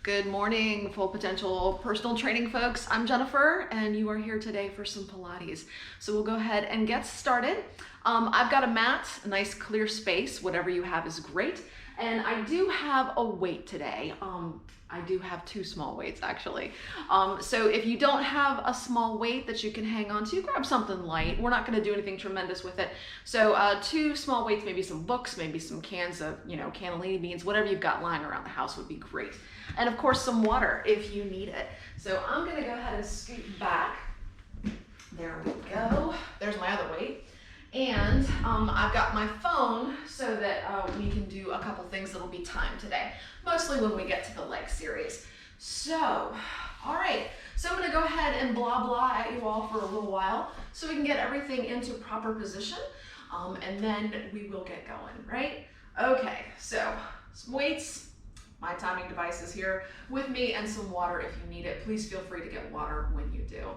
Good morning, full potential personal training folks. I'm Jennifer and you are here today for some Pilates. So we'll go ahead and get started. I've got a mat, a nice clear space, whatever you have is great. And I do have a weight today. I do have two small weights actually. So if you don't have a small weight that you can hang on to, grab something light. We're not gonna do anything tremendous with it. So two small weights, maybe some books, maybe some cans of, cannellini beans, whatever you've got lying around the house would be great. And of course some water if you need it. So I'm gonna go ahead and scoot back. There we go. There's my other weight. And I've got my phone so that we can do a couple things that'll be timed today, mostly when we get to the leg series. So, all right, so I'm gonna go ahead and blah blah at you all for a little while so we can get everything into proper position, and then we will get going, right? Okay, so some weights, my timing device is here with me, and some water if you need it. Please feel free to get water when you do.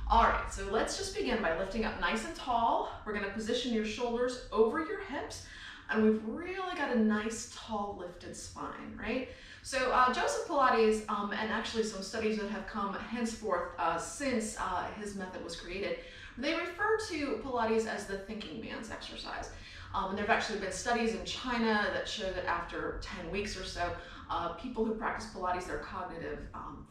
All right, so let's just begin by lifting up nice and tall. We're gonna position your shoulders over your hips, and we've really got a nice tall lifted spine, right? So Joseph Pilates, and actually some studies that have come henceforth since his method was created, they refer to Pilates as the thinking man's exercise. And there have actually been studies in China that show that after 10 weeks or so, people who practice Pilates, their cognitive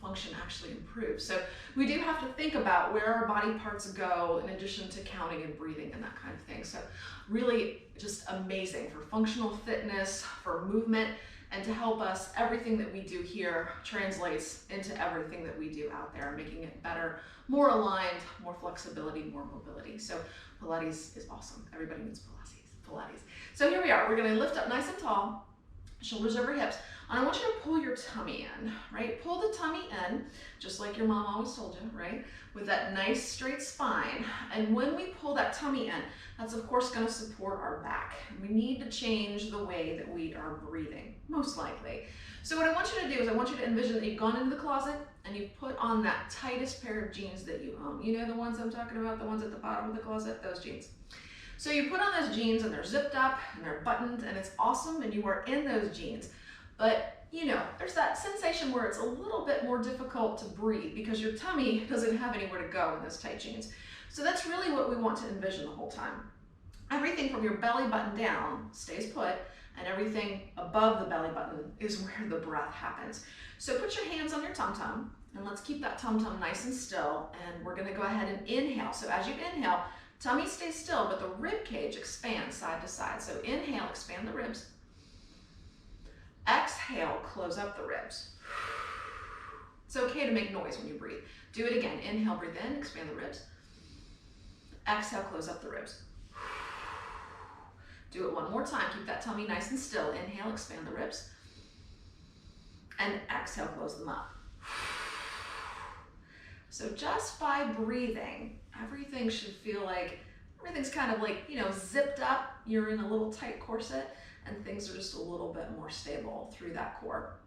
function actually improves. So we do have to think about where our body parts go in addition to counting and breathing and that kind of thing. So really just amazing for functional fitness, for movement, and to help us, everything that we do here translates into everything that we do out there, making it better, more aligned, more flexibility, more mobility. So Pilates is awesome. Everybody needs Pilates. So here we are. We're going to lift up nice and tall, shoulders over hips. And I want you to pull your tummy in, right? Pull the tummy in, just like your mom always told you, right? With that nice straight spine. And when we pull that tummy in, that's of course going to support our back. We need to change the way that we are breathing, most likely. So what I want you to do is I want you to envision that you've gone into the closet and you've put on that tightest pair of jeans that you own. You know the ones I'm talking about, the ones at the bottom of the closet, those jeans. So you put on those jeans and they're zipped up and they're buttoned and it's awesome and you are in those jeans. But there's that sensation where it's a little bit more difficult to breathe because your tummy doesn't have anywhere to go in those tight jeans. So that's really what we want to envision the whole time. Everything from your belly button down stays put, and everything above the belly button is where the breath happens. So put your hands on your tum-tum and let's keep that tum-tum nice and still, and we're gonna go ahead and inhale. So as you inhale, tummy stays still, but the rib cage expands side to side. So inhale, expand the ribs. Exhale, close up the ribs. It's okay to make noise when you breathe. Do it again. Inhale, breathe in, expand the ribs. Exhale, close up the ribs. Do it one more time. Keep that tummy nice and still. Inhale, expand the ribs. And exhale, close them up. So just by breathing, everything should feel like everything's kind of like, zipped up. You're in a little tight corset and things are just a little bit more stable through that core.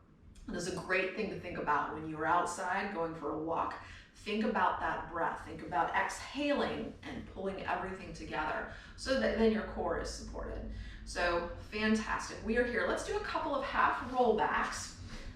And it's a great thing to think about when you're outside going for a walk. Think about that breath. Think about exhaling and pulling everything together so that then your core is supported. So fantastic. We are here. Let's do a couple of half rollbacks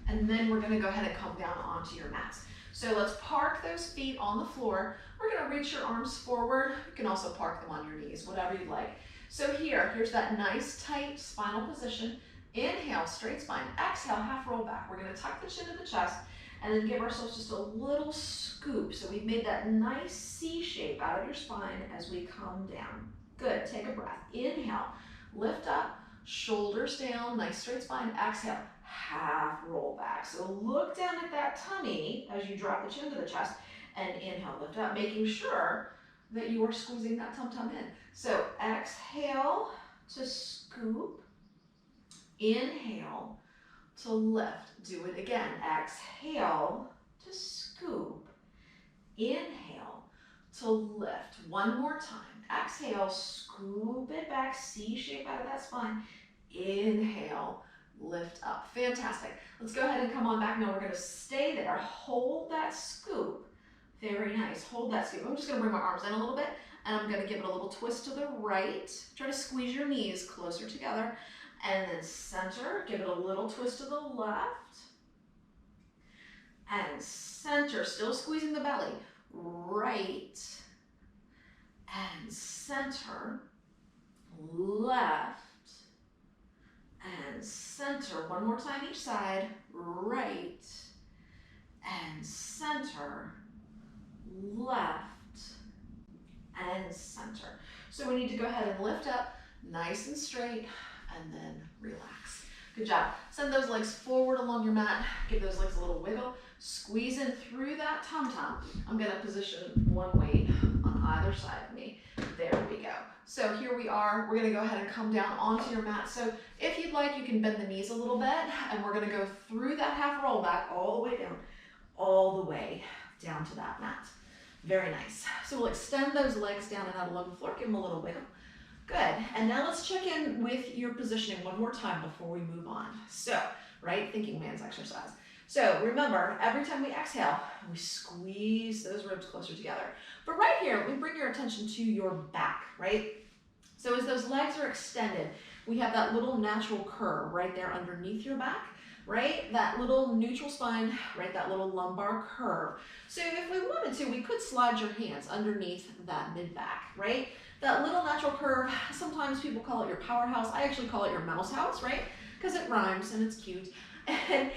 and then we're going to go ahead and come down onto your mats. So let's park those feet on the floor. We're going to reach your arms forward. You can also park them on your knees, whatever you'd like. So here's that nice tight spinal position. Inhale, straight spine. Exhale, half roll back. We're going to tuck the chin to the chest and then give ourselves just a little scoop. So we've made that nice C shape out of your spine as we come down. Good. Take a breath. Inhale, lift up, shoulders down, nice straight spine. Exhale, half roll back. So look down at that tummy as you drop the chin to the chest and inhale, lift up, making sure that you are squeezing that tum-tum in. So exhale to scoop, inhale to lift. Do it again. Exhale to scoop, inhale to lift. One more time. Exhale, scoop it back, C shape out of that spine. Inhale, lift up. Fantastic. Let's go ahead and come on back. Now we're going to stay there. Hold that scoop. Very nice. Hold that scoop. I'm just going to bring my arms in a little bit and I'm going to give it a little twist to the right. Try to squeeze your knees closer together and then center. Give it a little twist to the left center, still squeezing the belly, right and center, left and center. One more time each side, right and center, left and center. So we need to go ahead and lift up nice and straight and then relax. Good job. Send those legs forward along your mat. Give those legs a little wiggle. Squeeze in through that tum-tum. I'm going to position one weight on either side of me. There we go. So here we are. We're going to go ahead and come down onto your mat. So if you'd like, you can bend the knees a little bit, and we're going to go through that half roll back all the way down, all the way down to that mat. Very nice. So we'll extend those legs down and out along the floor. Give them a little wiggle. Good. And now let's check in with your positioning one more time before we move on. So, right, thinking man's exercise. So remember, every time we exhale, we squeeze those ribs closer together. But right here, we bring your attention to your back, right? So as those legs are extended, we have that little natural curve right there underneath your back, right? That little neutral spine, right? That little lumbar curve. So if we wanted to, we could slide your hands underneath that mid-back, right? That little natural curve, sometimes people call it your powerhouse. I actually call it your mouse house, right? Because it rhymes and it's cute. And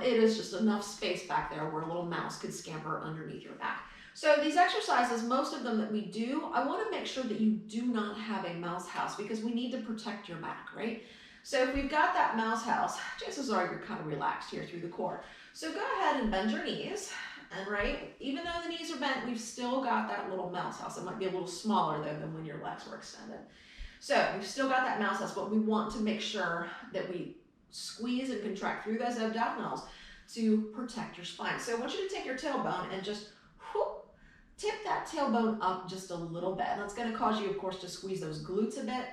it is just enough space back there where a little mouse could scamper underneath your back. So these exercises, most of them that we do, I want to make sure that you do not have a mouse house because we need to protect your back, right? So if we've got that mouse house, chances are you're kind of relaxed here through the core. So go ahead and bend your knees. And right, even though the knees are bent, we've still got that little mouse house. It might be a little smaller though than when your legs were extended. So we've still got that mouse house, but we want to make sure that we squeeze and contract through those abdominals to protect your spine. So I want you to take your tailbone and just whoop, tip that tailbone up just a little bit. And that's going to cause you, of course, to squeeze those glutes a bit.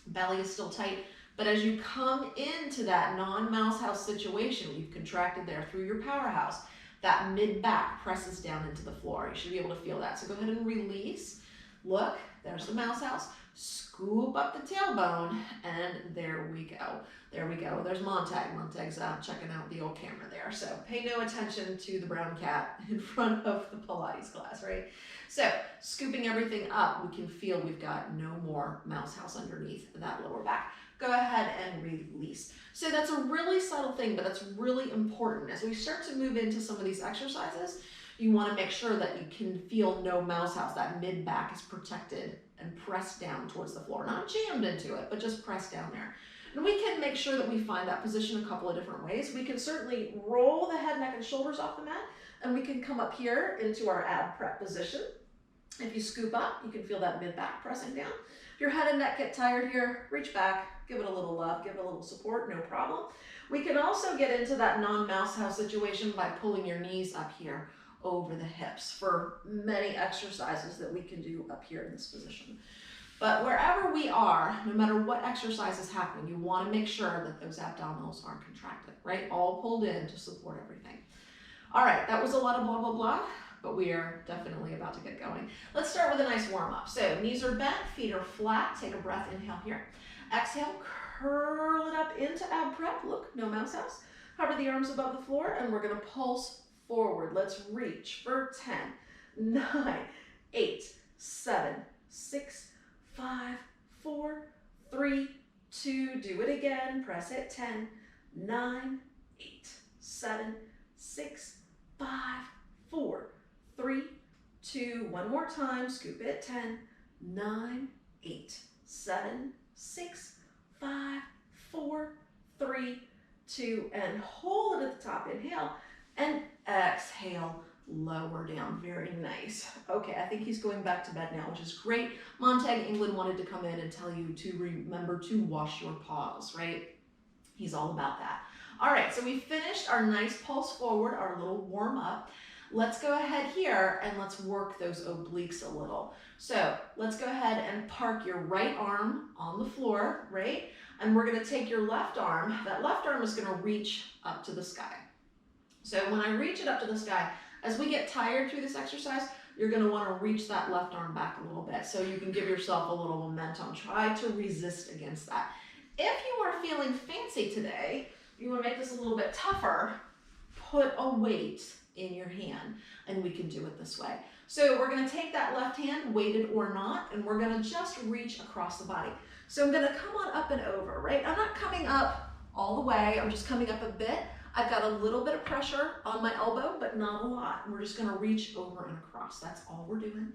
Belly is still tight. But as you come into that non-mouse house situation, you've contracted there through your powerhouse, that mid-back presses down into the floor. You should be able to feel that. So go ahead and release. Look, there's the mouse house. Scoop up the tailbone, and there we go. There we go. There's Montag. Montag's checking out the old camera there. So pay no attention to the brown cat in front of the Pilates class, right? So scooping everything up, we can feel we've got no more mouse house underneath that lower back. Go ahead and release. So that's a really subtle thing, but that's really important. As we start to move into some of these exercises, you want to make sure that you can feel no mouse house. That mid-back is protected and pressed down towards the floor. Not jammed into it, but just pressed down there. And we can make sure that we find that position a couple of different ways. We can certainly roll the head, neck, and shoulders off the mat, and we can come up here into our ab prep position. If you scoop up, you can feel that mid-back pressing down. If your head and neck get tired here, reach back, give it a little love, give it a little support, no problem. We can also get into that non-mouse house situation by pulling your knees up here over the hips for many exercises that we can do up here in this position. But wherever we are, no matter what exercise is happening, you want to make sure that those abdominals are contracted, right? All pulled in to support everything. All right, that was a lot of blah, blah, blah, but we are definitely about to get going. Let's start with a nice warm up. So knees are bent, feet are flat. Take a breath, inhale here. Exhale, curl it up into ab prep. Look, no mouse house. Hover the arms above the floor, and we're gonna pulse forward. Let's reach for 10, 9, 8, 7, 6, 5, 4, 3, 2, do it again. Press it, 10, 9, 8, 7, 6, 5, 4, 3, 2, one more time. Scoop it, 10, 9, 8, 7, 6, 5, 4, 3, 2, and hold it at the top. Inhale and exhale, lower down. Very nice. Okay, I think he's going back to bed now, which is great. Montag England wanted to come in and tell you to remember to wash your paws, right? He's all about that. All right, so we finished our nice pulse forward, our little warm up. Let's go ahead here and let's work those obliques a little. So let's go ahead and park your right arm on the floor, right? And we're gonna take your left arm. That left arm is gonna reach up to the sky. So when I reach it up to the sky, as we get tired through this exercise, you're gonna wanna reach that left arm back a little bit so you can give yourself a little momentum. Try to resist against that. If you are feeling fancy today, you wanna make this a little bit tougher, put a weight in your hand, and we can do it this way. So we're gonna take that left hand, weighted or not, and we're gonna just reach across the body. So I'm gonna come on up and over, right? I'm not coming up all the way, I'm just coming up a bit. I've got a little bit of pressure on my elbow, but not a lot. And we're just gonna reach over and across. That's all we're doing.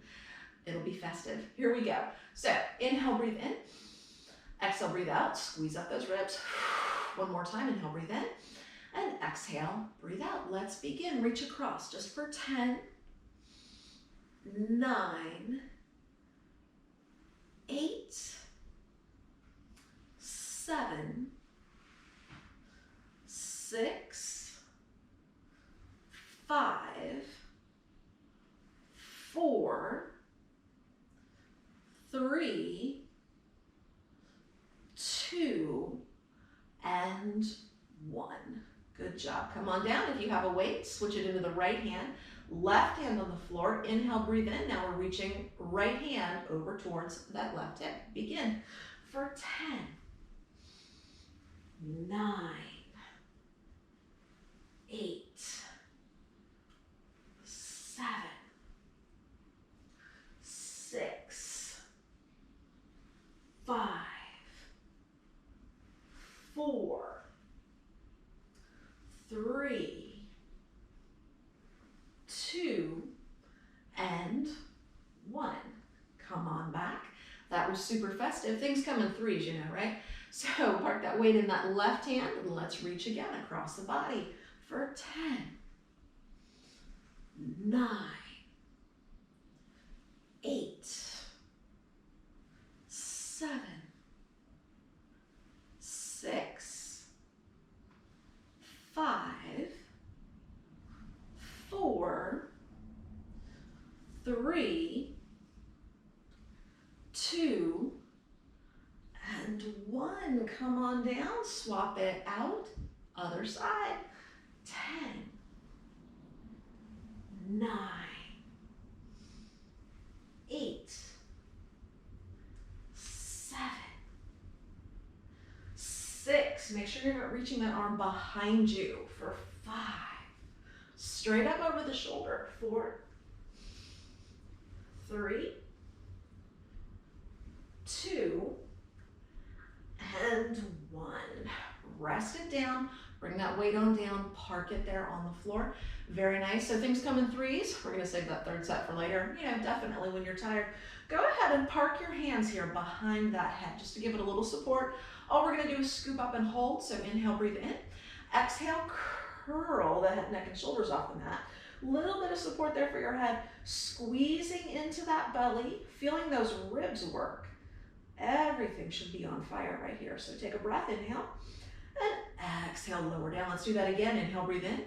It'll be festive. Here we go. So inhale, breathe in. Exhale, breathe out. Squeeze up those ribs. One more time, inhale, breathe in. And exhale, breathe out. Let's begin. Reach across just for 10, 9, 8, 7, 6, 5, 4, 3, 2, and 1. Good job. Come on down. If you have a weight, switch it into the right hand. Left hand on the floor. Inhale, breathe in. Now we're reaching right hand over towards that left hip. Begin for 10, 9, 8, 7, 6, 5, 4, 3, 2, and 1. Come on back. That was super festive. Things come in threes, you know, right? So park that weight in that left hand and let's reach again across the body for 10, 9, 8, 7, 6, 5, 4, 3, 2, and 1. Come on down, swap it out, other side. 10, 9, 8, 7, 6. Make sure you're not reaching that arm behind you for 5. Straight up over the shoulder. 4, 3, 2, and 1. Rest it down. Bring that weight on down. Park it there on the floor. Very nice. So things come in threes. We're going to save that third set for later. You know, definitely when you're tired. Go ahead and park your hands here behind that head just to give it a little support. All we're going to do is scoop up and hold. So inhale, breathe in. Exhale, curl the head, neck, and shoulders off the mat. Little bit of support there for your head. Squeezing into that belly. Feeling those ribs work. Everything should be on fire right here. So take a breath, inhale, and exhale, lower down. Let's do that again. Inhale, breathe in.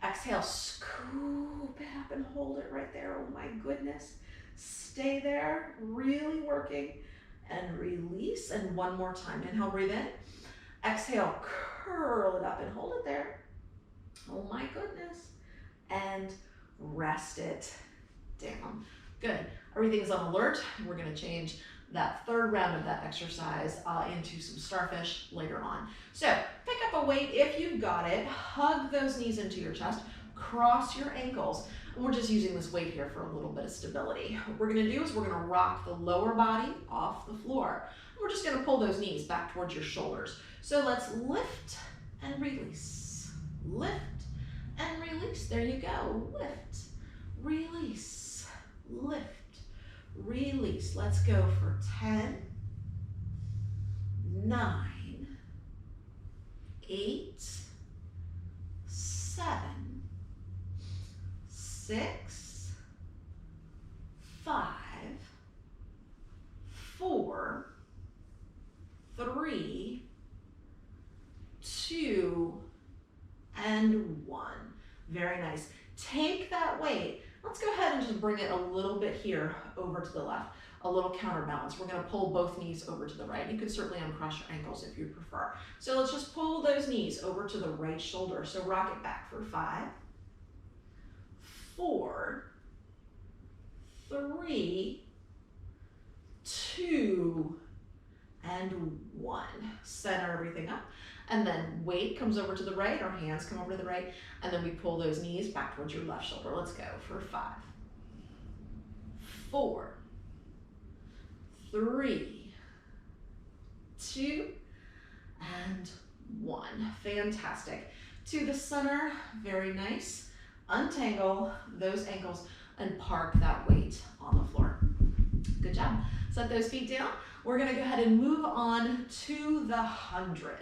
Exhale, scoop it up and hold it right there. Oh my goodness. Stay there, really working, and release. And one more time. Inhale, breathe in. Exhale, curl it up and hold it there. Oh my goodness. And rest it down. Good. Everything's on alert. We're going to change that third round of that exercise into some starfish later on. So pick up a weight if you've got it, hug those knees into your chest, cross your ankles. And we're just using this weight here for a little bit of stability. What we're gonna do is we're gonna rock the lower body off the floor. We're just gonna pull those knees back towards your shoulders. So let's lift and release. Lift and release. There you go. Lift, release, lift, release. Let's go for 10, 9, 8, 7, 6, 5, 4, 3, 2, and 1. Very nice. Take that weight. Let's go ahead and just bring it a little bit here over to the left, a little counterbalance. We're going to pull both knees over to the right. You can certainly uncross your ankles if you prefer. So let's just pull those knees over to the right shoulder. So rock it back for 5, 4, 3, 2, and 1. Center everything up. And then weight comes over to the right, our hands come over to the right, and then we pull those knees back towards your left shoulder. Let's go for 5, 4, 3, 2, and 1. Fantastic. To the center, very nice. Untangle those ankles and park that weight on the floor. Good job. Set those feet down. We're gonna go ahead and move on to the 100.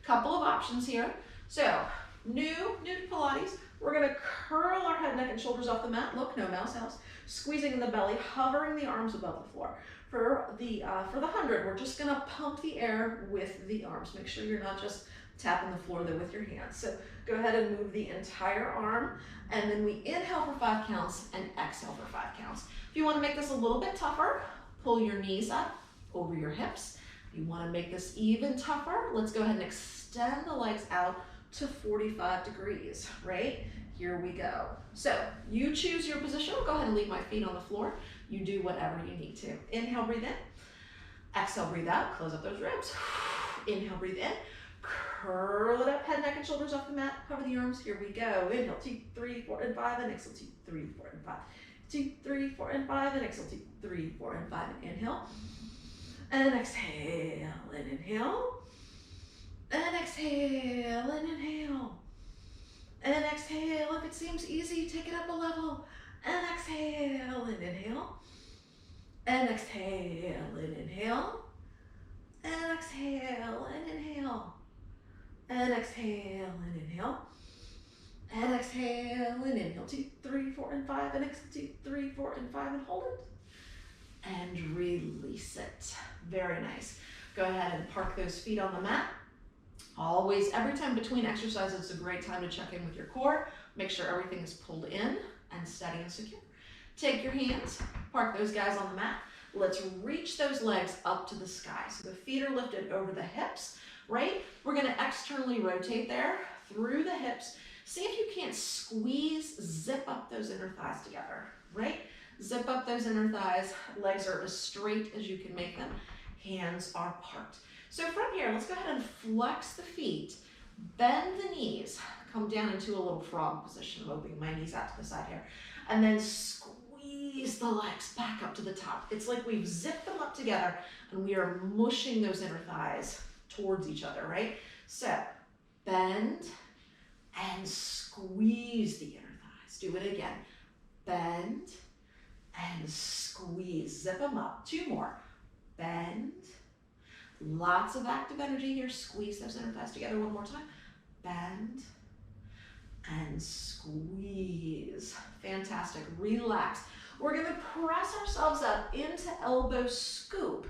Couple of options here. So, new to Pilates, we're gonna curl our head, neck, and shoulders off the mat. Look, no mouse house. Squeezing in the belly, hovering the arms above the floor. For the 100, we're just gonna pump the air with the arms. Make sure you're not just tapping the floor with your hands. So go ahead and move the entire arm, and then we inhale for 5 counts and exhale for 5 counts. If you want to make this a little bit tougher, pull your knees up over your hips. If you want to make this even tougher, let's go ahead and extend the legs out to 45 degrees, right? Here we go. So you choose your position. Go ahead and leave my feet on the floor. You do whatever you need to. Inhale, breathe in. Exhale, breathe out. Close up those ribs. Inhale, breathe in. Curl it up, head, neck, and shoulders off the mat. Cover the arms. Here we go. Inhale, 2, 3, 4, and 5. And exhale, 2, 3, 4, and 5. 2, 3, 4, and 5. And exhale, 2, 3, 4, and 5. And inhale. And exhale. And inhale. And exhale. And inhale. And exhale. If it seems easy, take it up a level. And exhale. And inhale. And exhale. And inhale. And exhale, and inhale. And exhale, and inhale. And exhale, and inhale. 2, 3, 4, and 5. And exhale, 2, 3, 4, and 5. And hold it. And release it. Very nice. Go ahead and park those feet on the mat. Always, every time between exercises, it's a great time to check in with your core. Make sure everything is pulled in and steady and secure. Take your hands, park those guys on the mat. Let's reach those legs up to the sky. So the feet are lifted over the hips, right? We're gonna externally rotate there through the hips. See if you can't squeeze, zip up those inner thighs together, right? Zip up those inner thighs. Legs are as straight as you can make them. Hands are parked. So from here, let's go ahead and flex the feet, bend the knees, come down into a little frog position, moving my knees out to the side here, and then squeeze the legs back up to the top. It's like we've zipped them up together and we are mushing those inner thighs towards each other, right? So bend and squeeze the inner thighs. Do it again. Bend and squeeze. Zip them up. 2 more. Bend. Lots of active energy here. Squeeze those inner thighs together 1 more time. Bend and squeeze. Fantastic. Relax. We're going to press ourselves up into elbow scoop.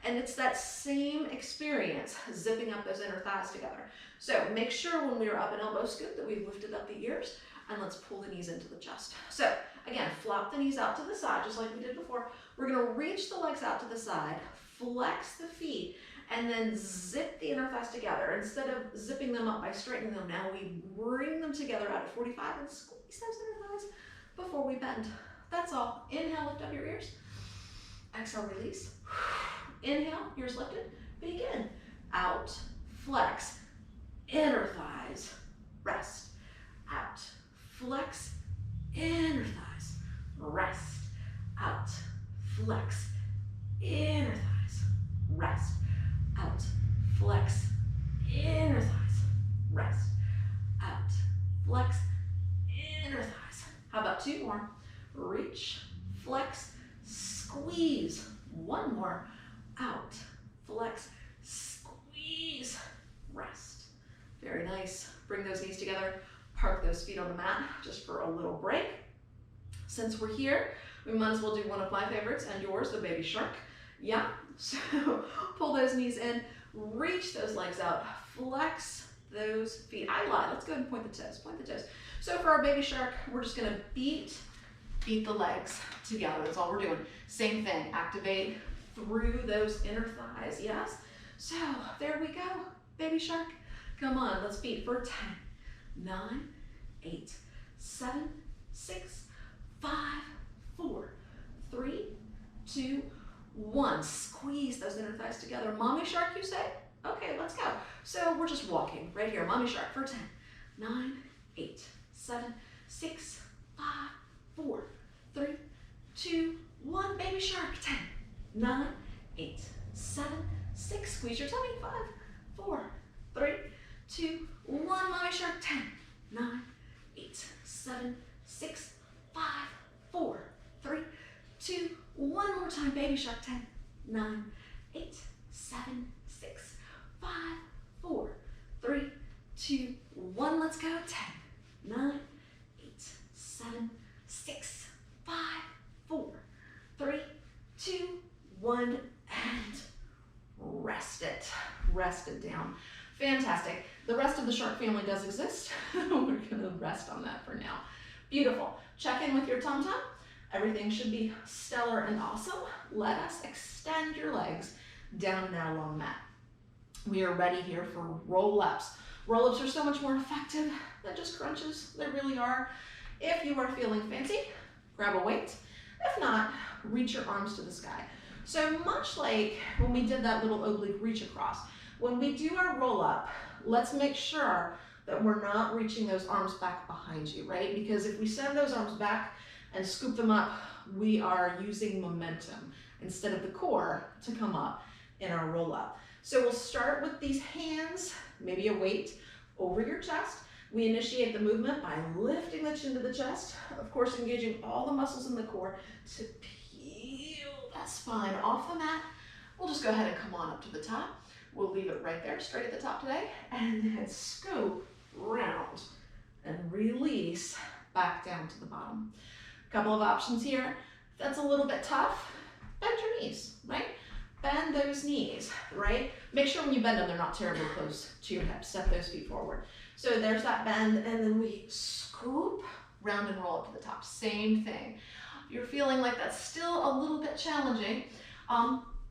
And it's that same experience, zipping up those inner thighs together. So make sure when we are up in elbow scoop that we've lifted up the ears, and let's pull the knees into the chest. So again, flop the knees out to the side, just like we did before. We're going to reach the legs out to the side, flex the feet, and then zip the inner thighs together. Instead of zipping them up by straightening them, now we bring them together out at 45 and squeeze those inner thighs before we bend. That's all. Inhale, lift up your ears. Exhale, release. Inhale, ears lifted. Begin. Out, flex, inner thighs, rest. Out, flex, inner thighs, rest. Out, flex, inner thighs, rest. Out, flex, inner thighs, rest. Out, flex, inner thighs. How about 2 more? Reach, flex, squeeze. 1 more. Out, flex, squeeze, rest. Very nice. Bring those knees together. Park those feet on the mat just for a little break. Since we're here, we might as well do one of my favorites and yours, the baby shark. Yeah, so pull those knees in, reach those legs out, flex those feet. I lied, let's go ahead and point the toes, point the toes. So for our baby shark, we're just gonna beat the legs together. That's all we're doing. Same thing, activate through those inner thighs, yes? So there we go, baby shark. Come on, let's beat for 10, 9, 8, 7, 6, 5, 4, 3, 2, 1. Squeeze those inner thighs together. Mommy shark, you say? Okay, let's go. So we're just walking right here, mommy shark for 10, 9, 8, 7, 6, 5, 4, 3, 2, 1, baby shark, 10, 9, 8, 7, 6, squeeze your tummy, 5, 4, 3, 2, 1, mommy shark, 10, 9, 8, 7, 6, 5, 4, 3, 2, 1 more time, baby shark, 10, 9, 8, 7, 6, 5, 4, 3, 2, 1, let's go, 10, 9, 8, 7, 6, 5, 4, 3, 2, 1, and rest it down. Fantastic. The rest of the shark family does exist. We're gonna rest on that for now. Beautiful. Check in with your tum-tum. Everything should be stellar and awesome. Let us extend your legs down and out along the mat. We are ready here for roll-ups. Roll-ups are so much more effective than just crunches. They really are. If you are feeling fancy, grab a weight. If not, reach your arms to the sky. So much like when we did that little oblique reach across, when we do our roll-up, let's make sure that we're not reaching those arms back behind you, right? Because if we send those arms back and scoop them up, we are using momentum instead of the core to come up in our roll-up. So we'll start with these hands, maybe a weight over your chest. We initiate the movement by lifting the chin to the chest, of course engaging all the muscles in the core to peel that spine off the mat. We'll just go ahead and come on up to the top. We'll leave it right there, straight at the top today, and then scoop round and release back down to the bottom. Couple of options here. If that's a little bit tough, bend your knees, right? Bend those knees, right? Make sure when you bend them, they're not terribly close to your hips. Step those feet forward. So there's that bend, and then we scoop, round and roll up to the top. Same thing. If you're feeling like that's still a little bit challenging,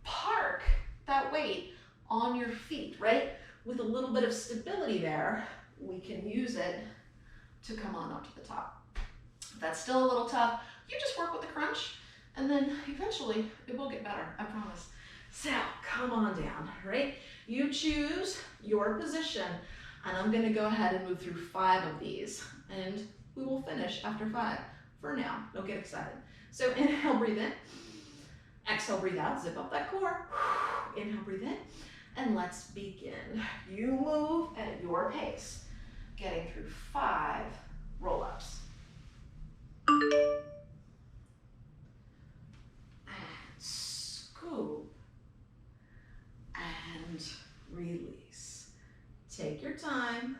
park that weight on your feet, right? With a little bit of stability there, we can use it to come on up to the top. If that's still a little tough, you just work with the crunch, and then eventually it will get better, I promise. So come on down, right? You choose your position, and I'm gonna go ahead and move through 5 of these, and we will finish after 5. For now, don't get excited. So inhale, breathe in. Exhale, breathe out, zip up that core. Inhale, breathe in, and let's begin. You move at your pace, getting through 5 roll-ups. And scoop. And release. Take your time.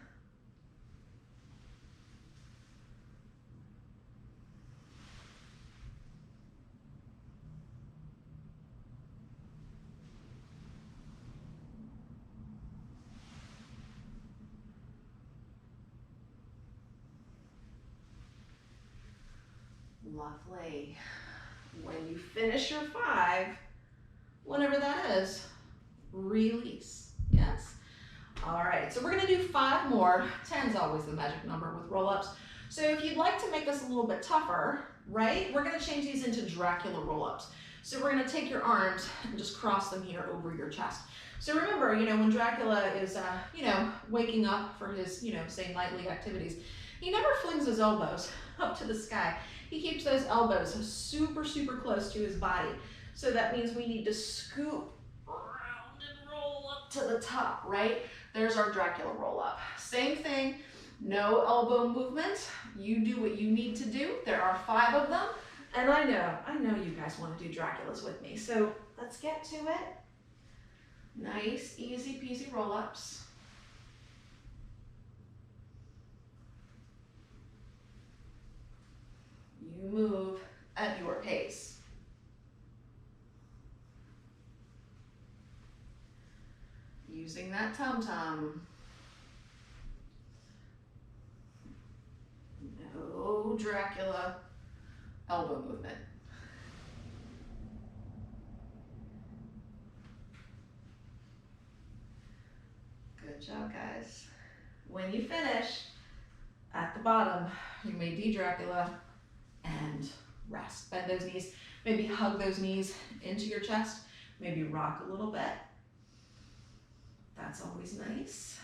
Lovely. When you finish your 5, whatever that is, release. Yes. All right, so we're gonna do 5 more. 10's always the magic number with roll-ups. So if you'd like to make this a little bit tougher, right, we're gonna change these into Dracula Roll-Ups. So we're gonna take your arms and just cross them here over your chest. So remember, when Dracula is, waking up for his, say nightly activities, he never flings his elbows up to the sky. He keeps those elbows super, super close to his body. So that means we need to scoop around and roll up to the top, right? There's our Dracula roll-up. Same thing, no elbow movement. You do what you need to do. There are 5 of them. And I know you guys want to do Draculas with me. So let's get to it. Nice, easy peasy roll-ups. You move at your pace. Using that tum-tum. No Dracula elbow movement. Good job, guys. When you finish, at the bottom, you may de-Dracula and rest. Bend those knees, maybe hug those knees into your chest, maybe rock a little bit. That's always nice.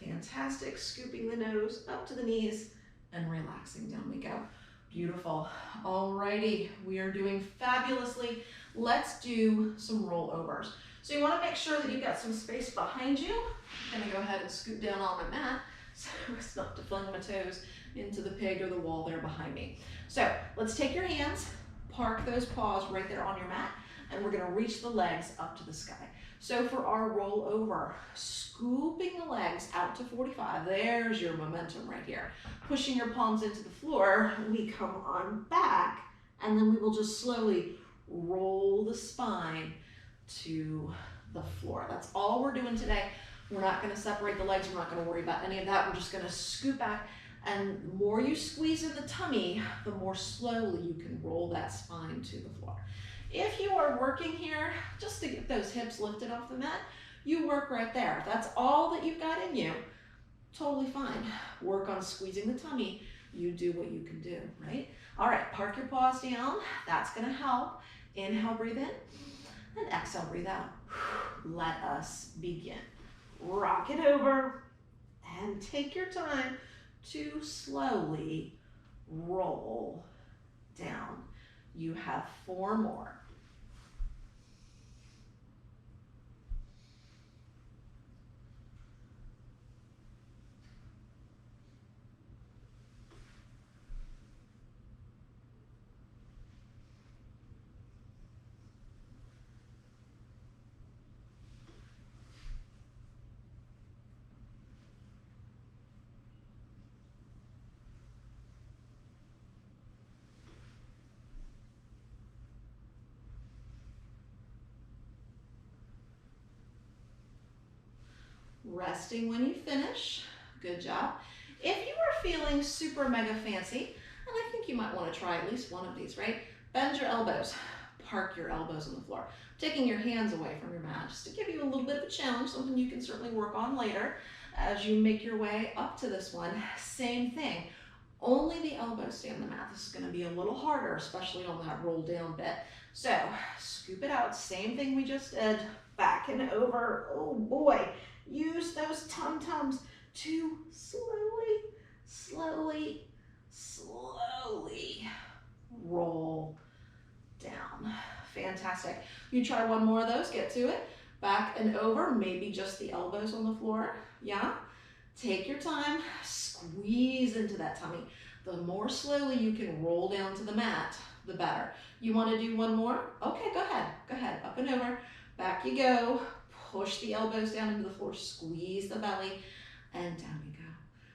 Fantastic. Scooping the nose up to the knees and relaxing. Down we go. Beautiful. Alrighty, we are doing fabulously. Let's do some rollovers. So you want to make sure that you've got some space behind you. I'm going to go ahead and scoot down on my mat so as not to fling my toes into the pig or the wall there behind me. So let's take your hands, park those paws right there on your mat, and we're going to reach the legs up to the sky. So for our rollover, scooping the legs out to 45, there's your momentum right here. Pushing your palms into the floor, we come on back, and then we will just slowly roll the spine to the floor. That's all we're doing today. We're not going to separate the legs. We're not going to worry about any of that. We're just going to scoop back, and the more you squeeze in the tummy, the more slowly you can roll that spine to the floor. If you are working here just to get those hips lifted off the mat, you work right there. If that's all that you've got in you, totally fine. Work on squeezing the tummy. You do what you can do, right? All right, park your paws down. That's going to help. Inhale, breathe in, and exhale, breathe out. Let us begin. Rock it over and take your time to slowly roll down. You have 4 more. Resting when you finish. Good job. If you are feeling super mega fancy, and I think you might want to try at least one of these, right? Bend your elbows. Park your elbows on the floor. Taking your hands away from your mat just to give you a little bit of a challenge, something you can certainly work on later as you make your way up to this one. Same thing. Only the elbows stay on the mat. This is going to be a little harder, especially on that roll down bit. So scoop it out. Same thing we just did. Back and over. Oh boy. Use those tum-tums to slowly roll down. Fantastic. You try one more of those, get to it. Back and over, maybe just the elbows on the floor. Yeah? Take your time, squeeze into that tummy. The more slowly you can roll down to the mat, the better. You want to do one more? Okay, go ahead. Up and over. Back you go. Push the elbows down into the floor, squeeze the belly, and down you go.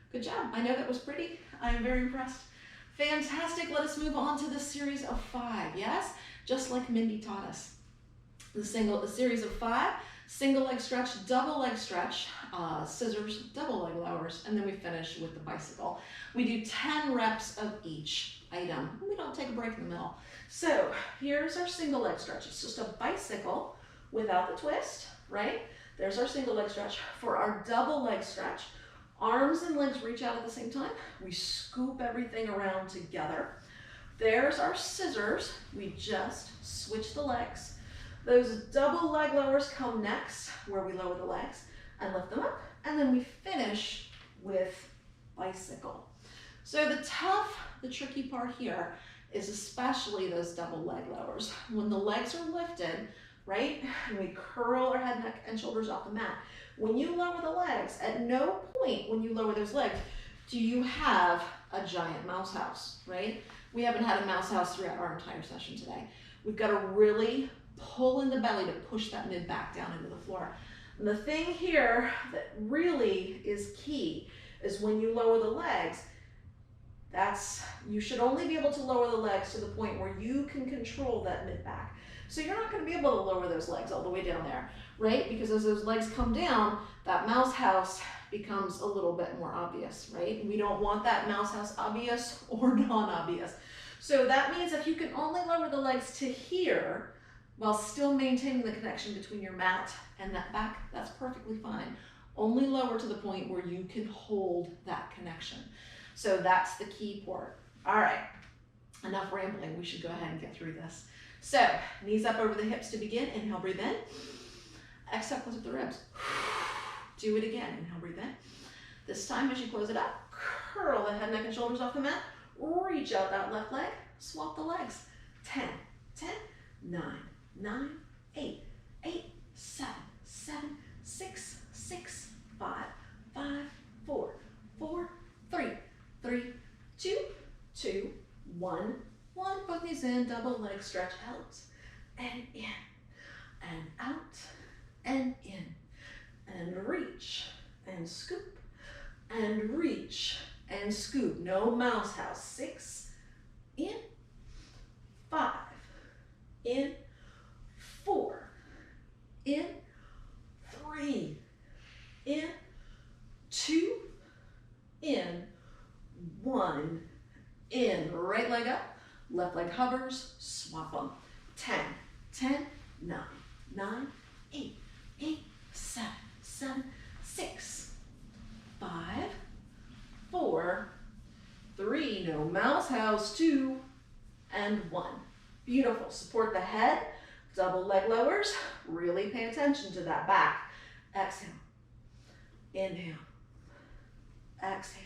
Good job. I know that was pretty. I am very impressed. Fantastic. Let us move on to the series of 5. Yes? Just like Mindy taught us. The series of 5, single leg stretch, double leg stretch, scissors, double leg lowers, and then we finish with the bicycle. We do 10 reps of each item. We don't take a break in the middle. So here's our single leg stretch. It's just a bicycle without the twist. Right? There's our single leg stretch. For our double leg stretch, arms and legs reach out at the same time. We scoop everything around together. There's our scissors. We just switch the legs. Those double leg lowers come next, where we lower the legs and lift them up. And then we finish with bicycle. So the tricky part here is especially those double leg lowers. When the legs are lifted, right? And we curl our head, neck, and shoulders off the mat. When you lower the legs, at no point when you lower those legs do you have a giant mouse house, right? We haven't had a mouse house throughout our entire session today. We've got to really pull in the belly to push that mid back down into the floor. And the thing here that really is key is when you lower the legs, you should only be able to lower the legs to the point where you can control that mid back. So you're not going to be able to lower those legs all the way down there, right? Because as those legs come down, that mouse house becomes a little bit more obvious, right? We don't want that mouse house obvious or non-obvious. So that means if you can only lower the legs to here while still maintaining the connection between your mat and that back, that's perfectly fine. Only lower to the point where you can hold that connection. So that's the key part. All right, enough rambling. We should go ahead and get through this. So, knees up over the hips to begin. Inhale, breathe in. Exhale, close up the ribs. Do it again. Inhale, breathe in. This time as you close it up, curl the head, neck, and shoulders off the mat. Reach out that left leg. Swap the legs. 10, 10, 9, 9, 8, 8, 7, 7, 6, 6, 5, 5, 4, 4, 3, 3, 2, 2, 1, 1. Both knees in, double leg stretch out and in and out and in and reach and scoop and reach and scoop. No mouse house. 6, in, 5, in, 4, in, 3, in, 2, in, 1, in. Right leg up, left leg hovers, swap them. 10, 10, 9, 9, 8, 8, 7, 7, 6, 5, 4, 3, no mouse house, 2, and 1. Beautiful. Support the head, double leg lowers. Really pay attention to that back. Exhale. Inhale. Exhale.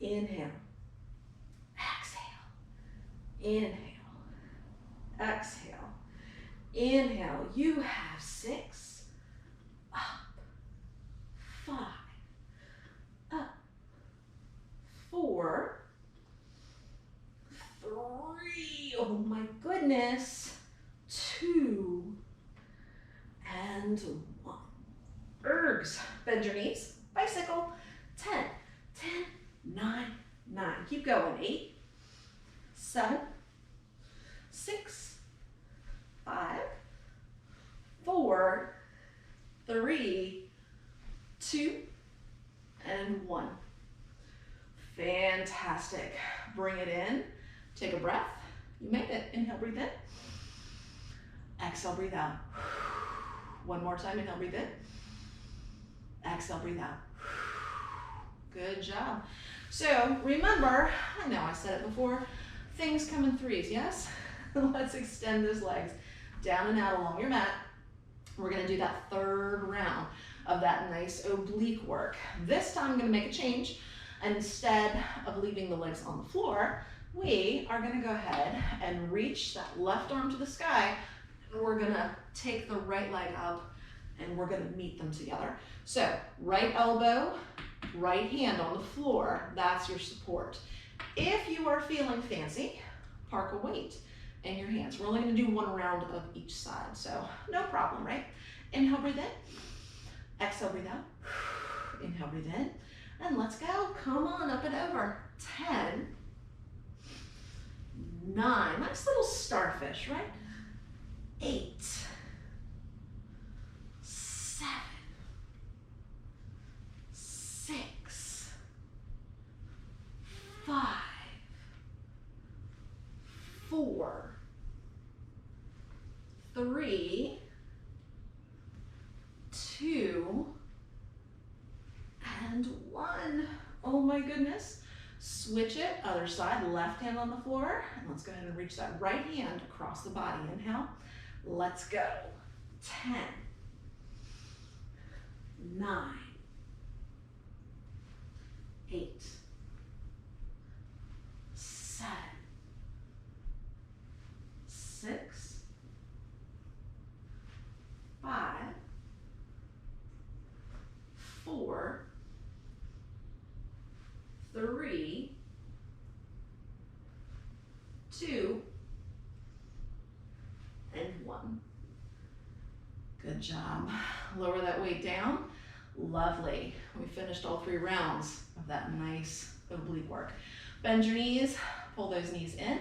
Inhale. Exhale. Inhale. Exhale. Inhale. You have 6. Up. 5. Up. 4. 3. Oh my goodness. 2. And 1. Ergs. Bend your knees. Bicycle. 10, 10, 9, 9. Keep going. 8, 7, 6, 5, 4, 3, 2, and 1. Fantastic. Bring it in. Take a breath. You made it. Inhale, breathe in. Exhale, breathe out. One more time. Inhale, breathe in. Exhale, breathe out. Good job. So remember, I know I said it before, things come in threes, yes? Let's extend those legs down and out along your mat. We're gonna do that third round of that nice oblique work. This time I'm gonna make a change. And instead of leaving the legs on the floor, we are gonna go ahead and reach that left arm to the sky. And we're gonna take the right leg up and we're gonna meet them together. So right elbow, right hand on the floor, that's your support. If you are feeling fancy, park a weight in your hands. We're only gonna do one round of each side, so no problem, right? Inhale, breathe in. Exhale, breathe out. Inhale, breathe in. And let's go. Come on, up and over. 10, 9. Nice little starfish, right? 8, 7, 6, 5, 4, 3, 2, and 1. Oh my goodness. Switch it, other side, left hand on the floor. And let's go ahead and reach that right hand across the body. Inhale. Let's go. 10, 9, 8, 7, 6, 5, 4, 3, 2, and 1. Good job. Lower that weight down. Lovely. We finished all 3 rounds of that nice oblique work. Bend your knees, pull those knees in,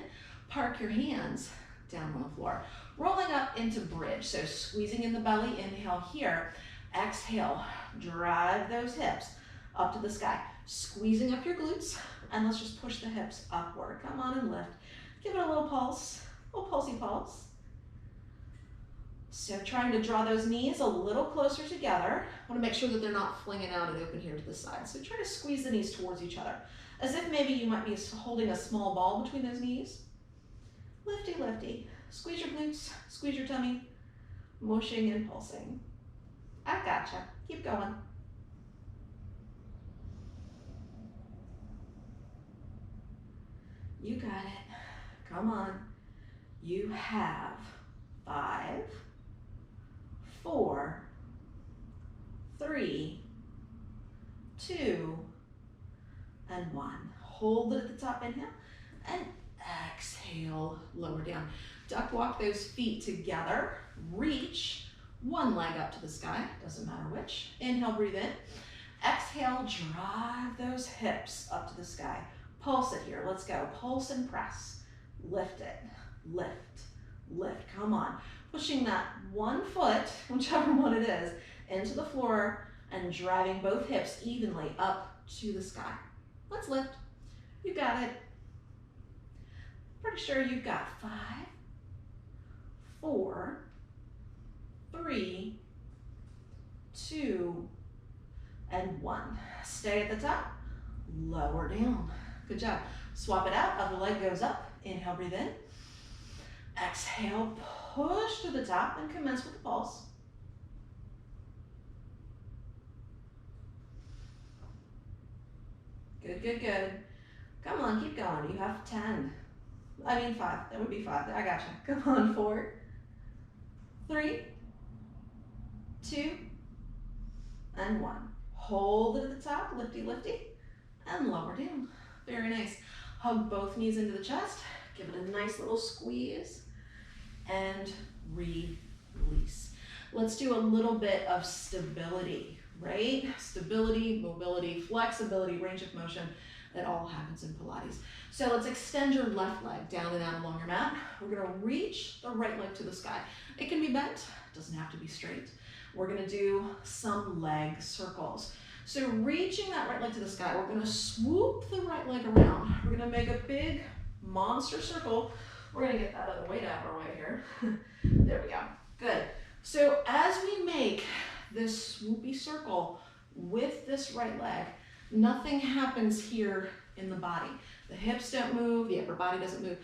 park your hands down on the floor. Rolling up into bridge, so squeezing in the belly, inhale here. Exhale, drive those hips up to the sky. Squeezing up your glutes, and let's just push the hips upward. Come on and lift. Give it a little pulse, a little pulsey pulse. So trying to draw those knees a little closer together. I want to make sure that they're not flinging out and open here to the side. So try to squeeze the knees towards each other, as if maybe you might be holding a small ball between those knees. Lifty, lifty. Squeeze your glutes, squeeze your tummy, mushing and pulsing. I gotcha. Keep going. You got it. Come on. You have 5, 4, 3, 2, and 1. Hold it at the top, inhale, and exhale, lower down. Duck walk those feet together. Reach one leg up to the sky, doesn't matter which. Inhale, breathe in. Exhale, drive those hips up to the sky. Pulse it here, let's go. Pulse and press. Lift it, lift, lift, come on. Pushing that one foot, whichever one it is, into the floor and driving both hips evenly up to the sky. Let's lift. You got it. Pretty sure you've got 5, 4, 3, 2, and 1. Stay at the top, lower down. Good job. Swap it out, other leg goes up. Inhale, breathe in. Exhale, push to the top and commence with the pulse. Good, good, good. Come on, keep going. You have 10. 5. That would be 5. I gotcha. Come on, 4, 3, 2, and 1. Hold it at the top, lifty, lifty, and lower down. Very nice. Hug both knees into the chest. Give it a nice little squeeze and release. Let's do a little bit of stability, right? Stability, mobility, flexibility, range of motion. It all happens in Pilates. So let's extend your left leg down and out along your mat. We're gonna reach the right leg to the sky. It can be bent, doesn't have to be straight. We're gonna do some leg circles. So reaching that right leg to the sky, we're gonna swoop the right leg around. We're gonna make a big monster circle. We're gonna get that other weight out of our way here. There we go, good. So as we make this swoopy circle with this right leg, nothing happens here in the body. The hips don't move, the upper body doesn't move.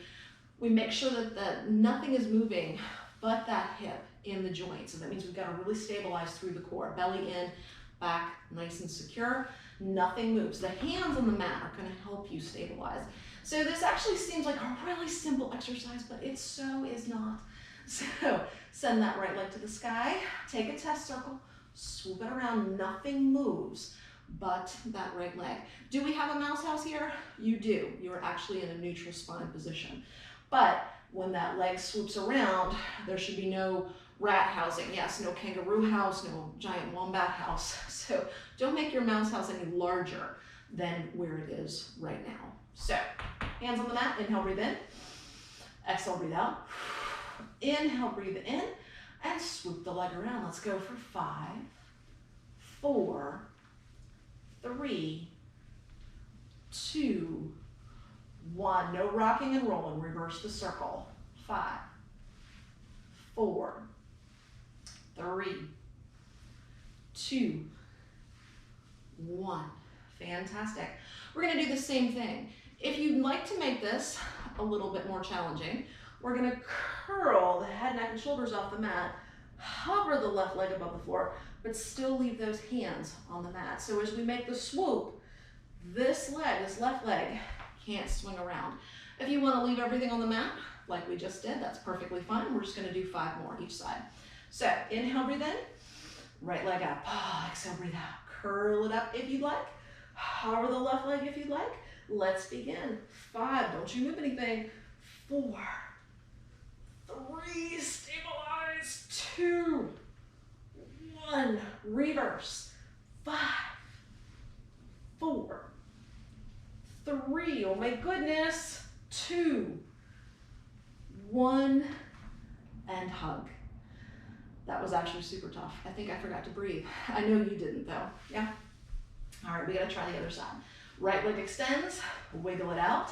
We make sure that nothing is moving but that hip in the joint. So that means we've got to really stabilize through the core. Belly in, back, nice and secure. Nothing moves. The hands on the mat are going to help you stabilize. So this actually seems like a really simple exercise, but it so is not. So send that right leg to the sky, take a test circle, swoop it around, nothing moves but that right leg. Do we have a mouse house here? You do. You're actually in a neutral spine position. But when that leg swoops around, there should be no rat housing. Yes, no kangaroo house, no giant wombat house. So don't make your mouse house any larger than where it is right now. So hands on the mat, inhale, breathe in. Exhale, breathe out. Inhale, breathe in, and swoop the leg around. Let's go for 5, 4, 3, 2, 1. No rocking and rolling. Reverse the circle. 5, 4, 3, 2, 1. Fantastic. We're going to do the same thing. If you'd like to make this a little bit more challenging, we're going to curl the head, neck, and shoulders off the mat, hover the left leg above the floor, but still leave those hands on the mat. So as we make the swoop, this leg, this left leg, can't swing around. If you want to leave everything on the mat, like we just did, that's perfectly fine. We're just going to do 5 more each side. So inhale, breathe in, right leg up. Exhale, breathe out. Curl it up if you'd like. Hover the left leg if you'd like. Let's begin. 5, don't you move anything. 4, 3, stabilize. 2, 1, reverse. 5, 4, 3, oh my goodness, 2, 1, and hug. That was actually super tough. I think I forgot to breathe. I know you didn't though, yeah? All right, we gotta try the other side. Right leg extends, wiggle it out,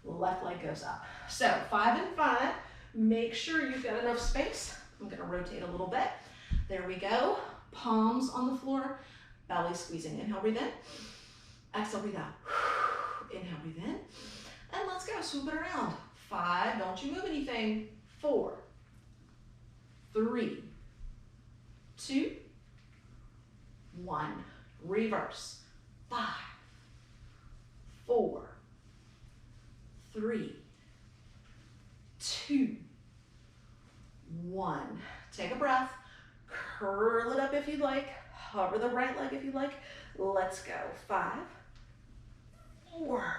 left leg goes up. So 5 and 5, make sure you've got enough space. I'm gonna rotate a little bit. There we go, palms on the floor, belly squeezing. Inhale, breathe in. Exhale, breathe out. Inhale, breathe in. And let's go, swoop it around. 5, don't you move anything. 4, 3, 2, 1. Reverse. 5, 4, 3, 2, 1. Take a breath. Curl it up if you'd like. Hover the right leg if you'd like. Let's go. 5, 4,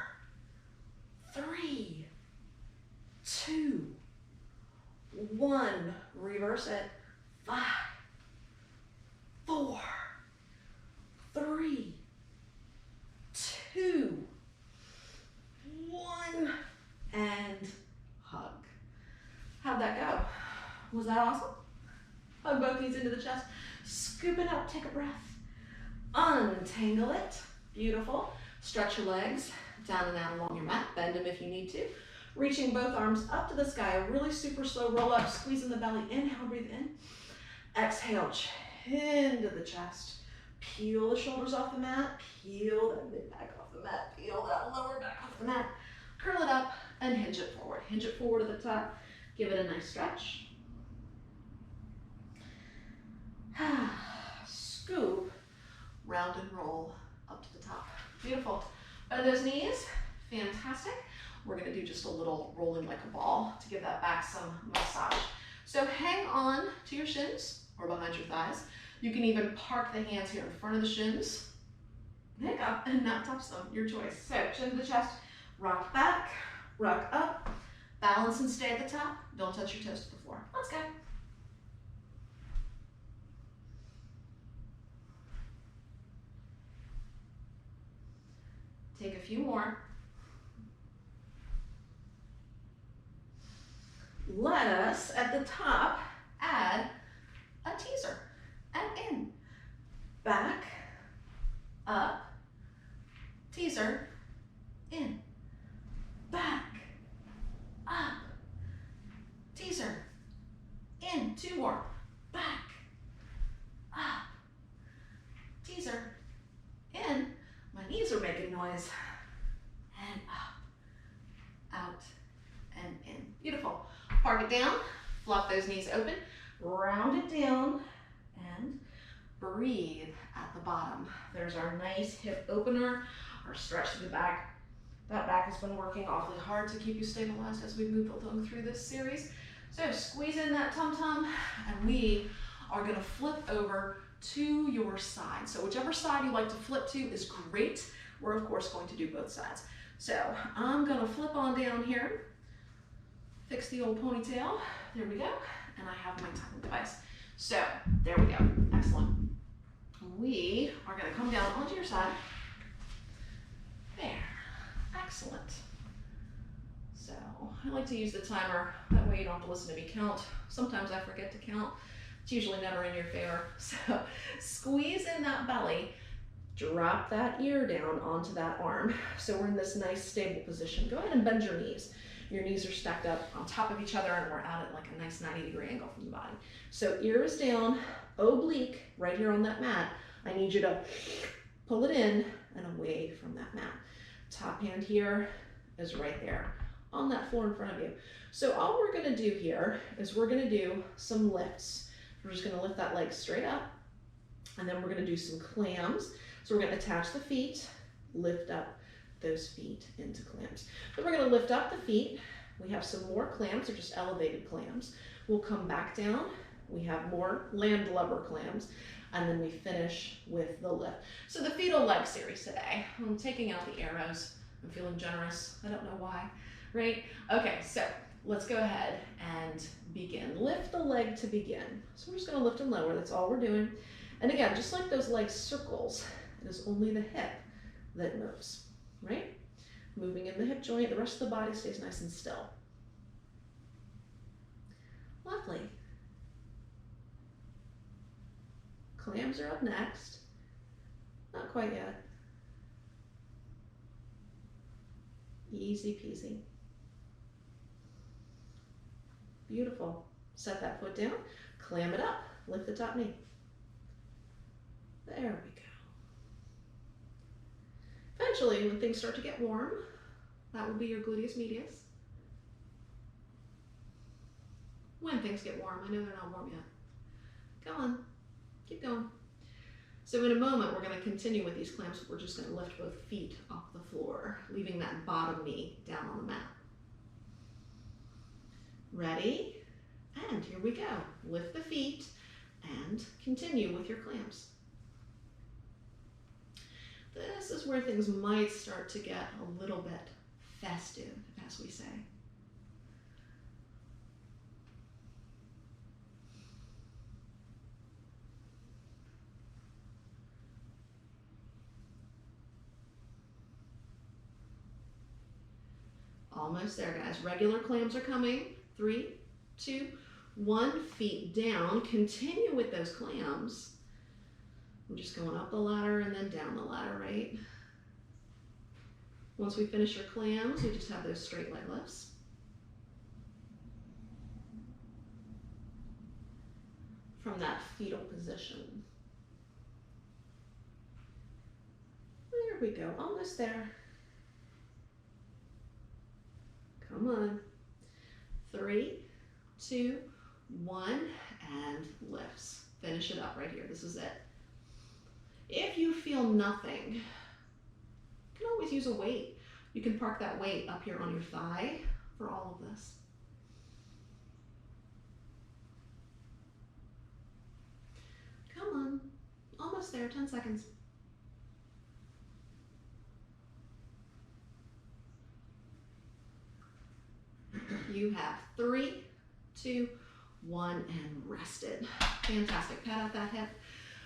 3, 2, 1. Reverse it. 5, 4, 3, 2, 1. And hug. How'd that go? Was that awesome? Hug both knees into the chest. Scoop it up. Take a breath. Untangle it. Beautiful. Stretch your legs down and out along your mat. Bend them if you need to. Reaching both arms up to the sky. A really super slow roll up. Squeezing the belly. Inhale, breathe in. Exhale, chin to the chest. Peel the shoulders off the mat. Peel that mid back off the mat. Peel that lower back off the mat. Curl it up and hinge it forward. Hinge it forward to the top. Give it a nice stretch. Scoop, round and roll up to the top. Beautiful. Bend those knees. Fantastic. We're going to do just a little rolling like a ball to give that back some massage. So hang on to your shins or behind your thighs. You can even park the hands here in front of the shins. Pick up and not touch them. Your choice. So chin to the chest. Rock back. Rock up. Balance and stay at the top. Don't touch your toes to the floor. Let's go. Take a few more. Let us, at the top, add a teaser. And in. Back, up, teaser, in. Back, up, teaser, in. 2 more. Back, up, teaser, in. My knees are making noise. And up, out, and in. Beautiful. Park it down, flop those knees open, round it down, and breathe at the bottom. There's our nice hip opener, our stretch to the back. That back has been working awfully hard to keep you stabilized as we move along through this series. So squeeze in that tum-tum, and we are gonna flip over to your side. So whichever side you like to flip to is great. We're of course going to do both sides. So I'm gonna flip on down here, fix the old ponytail. There we go. And I have my timing device. So there we go. Excellent. We are gonna come down onto your side. There. Excellent. So I like to use the timer. That way you don't have to listen to me count. Sometimes I forget to count. It's usually never in your favor. So squeeze in that belly, drop that ear down onto that arm. So we're in this nice stable position. Go ahead and bend your knees. Your knees are stacked up on top of each other and we're out at like a nice 90-degree angle from the body. So ear is down, oblique, right here on that mat. I need you to pull it in and away from that mat. Top hand here is right there on that floor in front of you. So all we're gonna do here is we're gonna do some lifts. We're just gonna lift that leg straight up and then we're gonna do some clams. So we're gonna attach the feet, lift up those feet into clams. Then we're gonna lift up the feet. We have some more clams, or just elevated clams. We'll come back down. We have more landlubber clams. And then we finish with the lift. So the fetal leg series today. I'm taking out the arrows. I'm feeling generous. I don't know why, right? Okay, so let's go ahead and begin. Lift the leg to begin. So we're just gonna lift and lower, that's all we're doing. And again, just like those leg circles, it is only the hip that moves, right? Moving in the hip joint, the rest of the body stays nice and still. Lovely. Clams are up next. Not quite yet. Easy peasy. Beautiful. Set that foot down, clam it up, lift the top knee. There we go. Eventually, when things start to get warm, that will be your gluteus medius. When things get warm, I know they're not warm yet. Come on, keep going. So in a moment, we're going to continue with these clamps, but we're just going to lift both feet off the floor, leaving that bottom knee down on the mat. Ready? And here we go. Lift the feet and continue with your clamps. This is where things might start to get a little bit festive, as we say. Almost there, guys. Regular clamps are coming. 3, 2, 1. Feet down. Continue with those clams. I'm just going up the ladder and then down the ladder, right? Once we finish our clams, we just have those straight leg lifts. From that fetal position. There we go. Almost there. Come on. 3, 2, 1, and lifts. Finish it up right here. This is it. If you feel nothing, you can always use a weight. You can park that weight up here on your thigh for all of this. Come on. Almost there. 10 seconds. You have 3, 2, 1, and rested. Fantastic. Pat out that hip.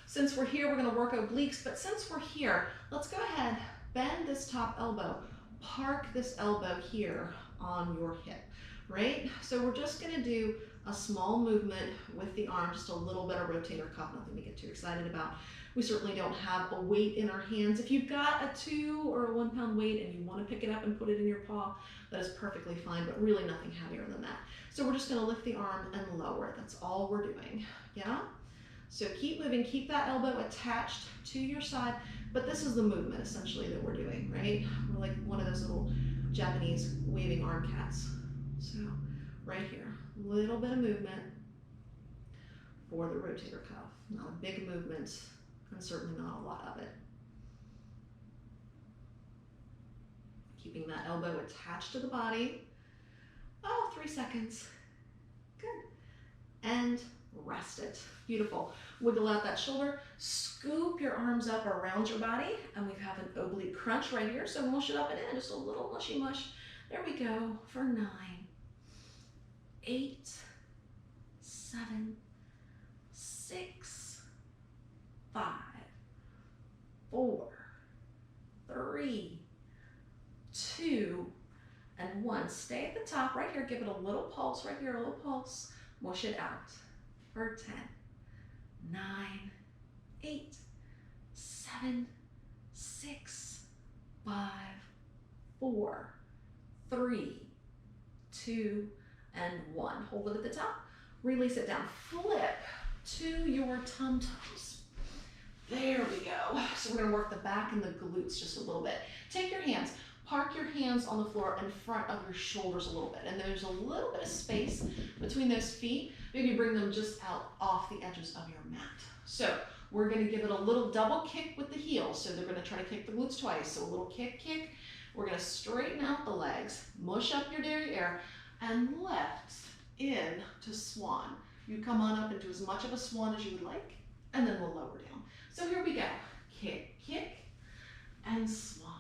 Since we're here, we're going to work obliques, but since we're here, let's go ahead, bend this top elbow, park this elbow here on your hip, right? So we're just going to do a small movement with the arm, just a little bit of rotator cuff, nothing to get too excited about. We certainly don't have a weight in our hands. If you've got a 2 or a 1 pound weight and you want to pick it up and put it in your paw, that is perfectly fine, but really nothing heavier than that. So we're just going to lift the arm and lower it. That's all we're doing. Yeah? So keep moving, keep that elbow attached to your side, but this is the movement essentially that we're doing, right? We're like one of those little Japanese waving arm cats. So right here, little bit of movement for the rotator cuff. Not a big movement, and certainly not a lot of it. Keeping that elbow attached to the body. Oh, 3 seconds. Good. And rest it. Beautiful. Wiggle out that shoulder, scoop your arms up around your body, and we have an oblique crunch right here. So mush it up and in, just a little mushy mush. There we go for 9, 8, 7, 6, 5, 4, 3, 2, and 1. Stay at the top right here. Give it a little pulse right here, a little pulse. Mush it out for 10, 9, 8, 7, 6, 5, 4, 3, 2, and 1. Hold it at the top. Release it down. Flip to your tum toes. There we go. So we're going to work the back and the glutes just a little bit. Take your hands. Park your hands on the floor in front of your shoulders a little bit. And there's a little bit of space between those feet. Maybe bring them just out off the edges of your mat. So we're going to give it a little double kick with the heels. So they're going to try to kick the glutes twice. So a little kick, kick. We're going to straighten out the legs, mush up your derriere, and lift in to swan. You come on up into as much of a swan as you would like, and then we'll lower down. So here we go. Kick, kick, and swan.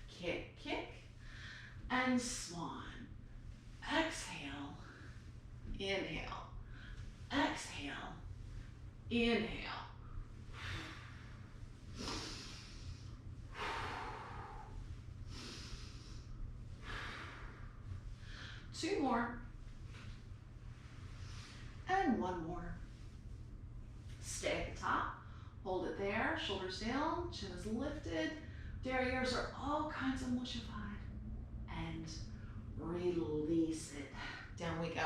Kick, kick, and swan. Exhale, inhale, exhale, inhale. Two more, and one more. Stay at the top, hold it there, shoulders down, chin is lifted, derrieres are all kinds of mushified, and release it. Down we go.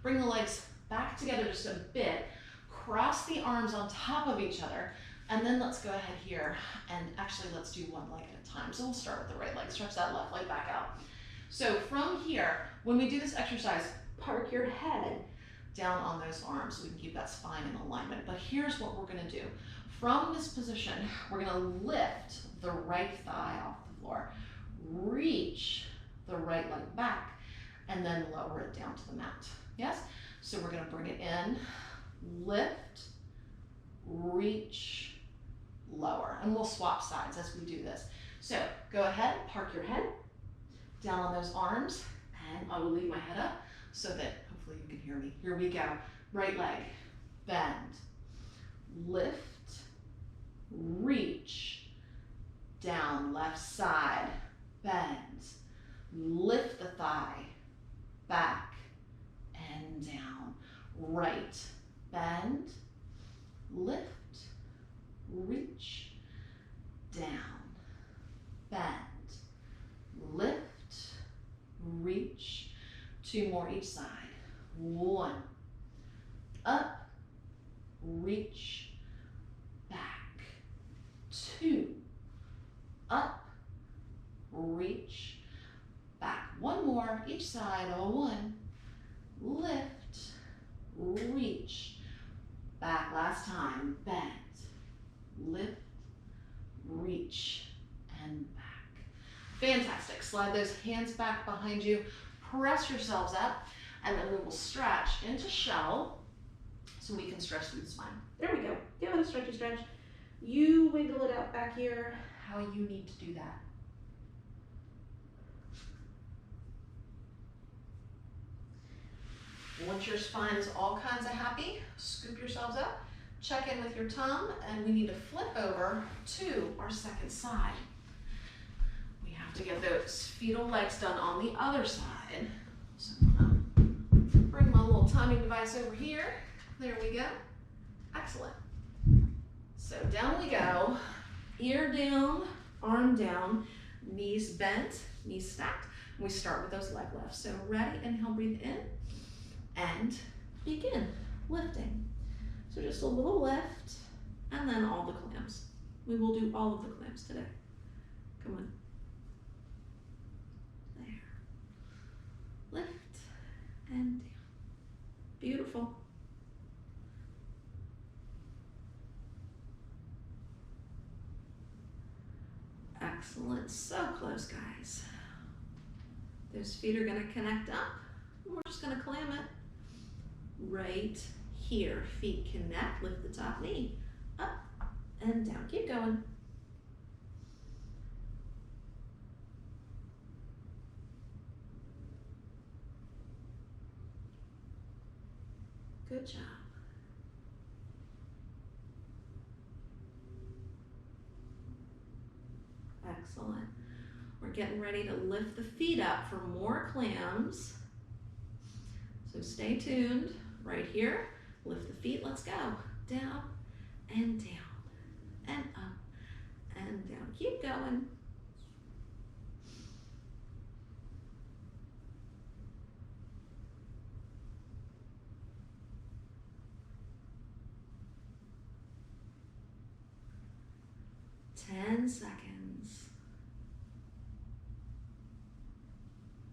Bring the legs back together just a bit, cross the arms on top of each other, and then let's go ahead here, and actually let's do one leg at a time. So we'll start with the right leg, stretch that left leg back out. So from here, when we do this exercise, park your head down on those arms so we can keep that spine in alignment. But here's what we're gonna do. From this position, we're gonna lift the right thigh off the floor, reach the right leg back, and then lower it down to the mat. Yes? So we're gonna bring it in, lift, reach, lower. And we'll swap sides as we do this. So go ahead, park your head down on those arms, and I will leave my head up so that hopefully you can hear me. Here we go. Right leg, bend, lift, reach, down, left side, bend, lift the thigh, back and down, right, bend, lift, reach, down, bend, lift, reach, 2 more each side, 1, up, reach, back, 2, up, reach, back, 1 more each side, 1, lift, reach, back, last time, bend, lift, reach, and back. Fantastic. Slide those hands back behind you, press yourselves up, and then we will stretch into shell so we can stretch through the spine. There we go. Give it a stretchy stretch. You wiggle it out back here. How you need to do that. Once your spine is all kinds of happy, scoop yourselves up, check in with your tongue, and we need to flip over to our second side. We have to get those fetal legs done on the other side. So I'm gonna bring my little timing device over here. There we go. Excellent. So down we go, ear down, arm down, knees bent, knees stacked. And we start with those leg lifts. So ready, inhale, breathe in, and begin lifting. So just a little lift, and then all the clams. We will do all of the clams today. Come on. There. Lift and down. Beautiful. Excellent. So close, guys. Those feet are going to connect up. We're just going to clam it right here. Feet connect. Lift the top knee. Up and down. Keep going. Good job. Excellent. We're getting ready to lift the feet up for more clams. So stay tuned right here. Lift the feet. Let's go. Down and down and up and down. Keep going. Ten seconds.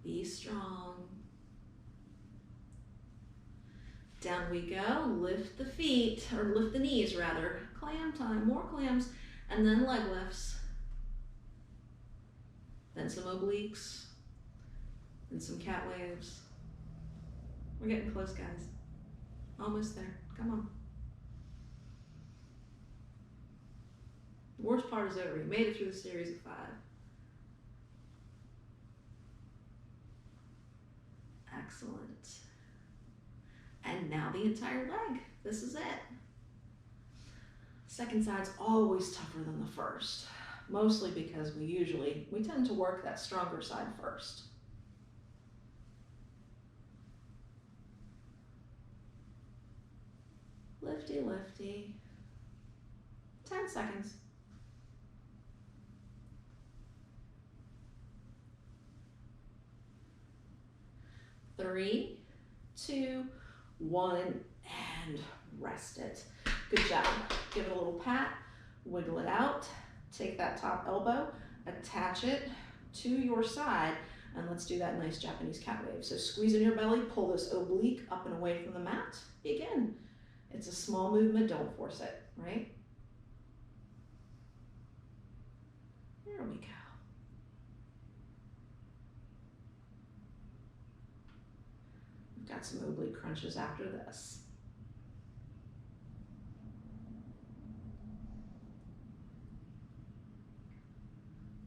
Be strong. Down we go. Lift the feet, or lift the knees rather. Clam time, more clams, and then leg lifts. Then some obliques, and some cat waves. We're getting close, guys. Almost there. Come on. The worst part is over. You made it through the series of 5. Excellent. And now the entire leg. This is it. Second side's always tougher than the first, mostly because we tend to work that stronger side first. Lifty, lifty. 10 seconds. 3, 2, 1, and rest it. Good job. Give it a little pat, wiggle it out, take that top elbow, attach it to your side, and let's do that nice Japanese cat wave. So squeeze in your belly, pull this oblique up and away from the mat. Begin. It's a small movement, don't force it, right? There we go. We've got some oblique crunches after this.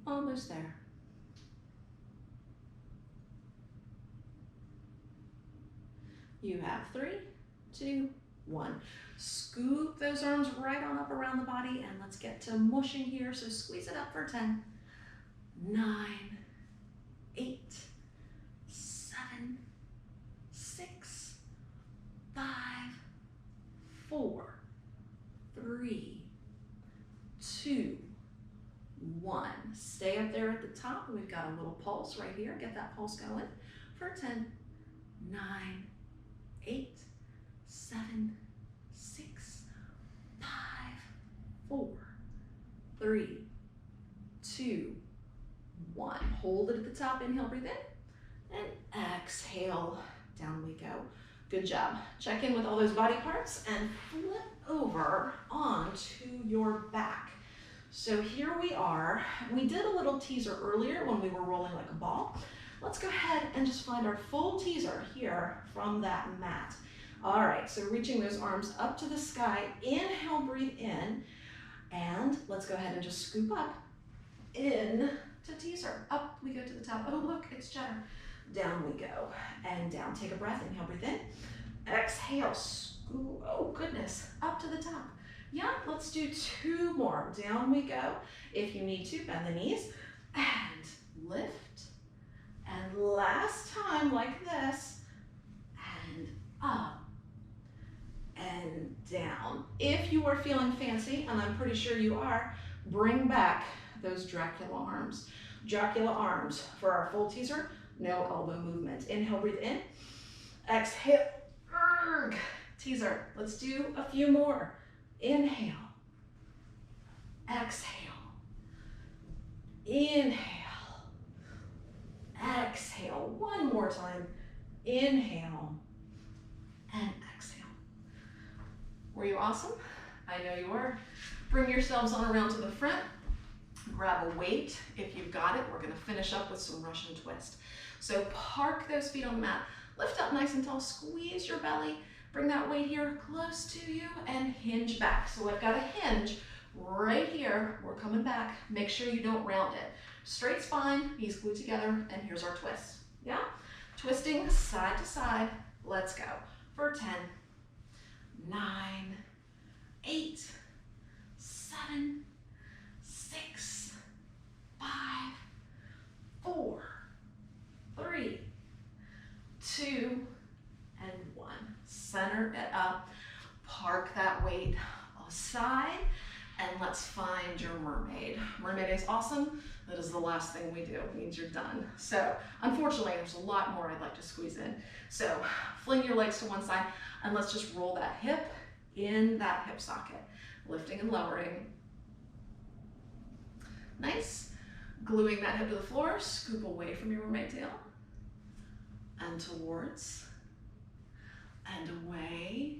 Almost there. You have 3, 2, 1. Scoop those arms right on up around the body, and let's get to mushing here. So squeeze it up for 10, 9, 8, 7, 6, 5, 4, 3, 2, 1. Stay up there at the top. We've got a little pulse right here. Get that pulse going for 10, 9, 8, 7, 6, 5, 4, 3, 2, 1. Hold it at the top. Inhale, breathe in, and exhale. Down we go. Good job. Check in with all those body parts and flip over onto your back. So here we are. We did a little teaser earlier when we were rolling like a ball. Let's go ahead and just find our full teaser here from that mat. All right, so reaching those arms up to the sky. Inhale, breathe in, and let's go ahead and just scoop up in to teaser. Up we go to the top. Oh, look, it's Cheddar. Down we go, and down. Take a breath. Inhale, breathe in. Exhale, scoop. Oh, goodness, up to the top. Yeah, let's do 2 more. Down we go. If you need to, bend the knees and lift. And last time like this, and up and down. If you are feeling fancy, and I'm pretty sure you are, bring back those Dracula arms. Dracula arms for our full teaser, no elbow movement. Inhale, breathe in. Exhale, teaser. Let's do a few more. Inhale, exhale, inhale, exhale. One more time. Inhale and exhale. Were you awesome? I know you were. Bring yourselves on around to the front. Grab a weight if you've got it. We're going to finish up with some Russian twist. So park those feet on the mat. Lift up nice and tall. Squeeze your belly. Bring that weight here close to you and hinge back. So I've got a hinge right here. We're coming back. Make sure you don't round it. Straight spine, knees glued together, and here's our twist. Yeah? Twisting side to side. Let's go. For 10, 9, 8, 7, 6, 5, 4, 3, 2, and 1. Center it up, park that weight aside, and let's find your mermaid. Mermaid is awesome. That is the last thing we do. It means you're done. So unfortunately, there's a lot more I'd like to squeeze in. So fling your legs to one side, and let's just roll that hip in that hip socket. Lifting and lowering. Nice. Gluing that hip to the floor, scoop away from your mermaid tail. And towards. And away,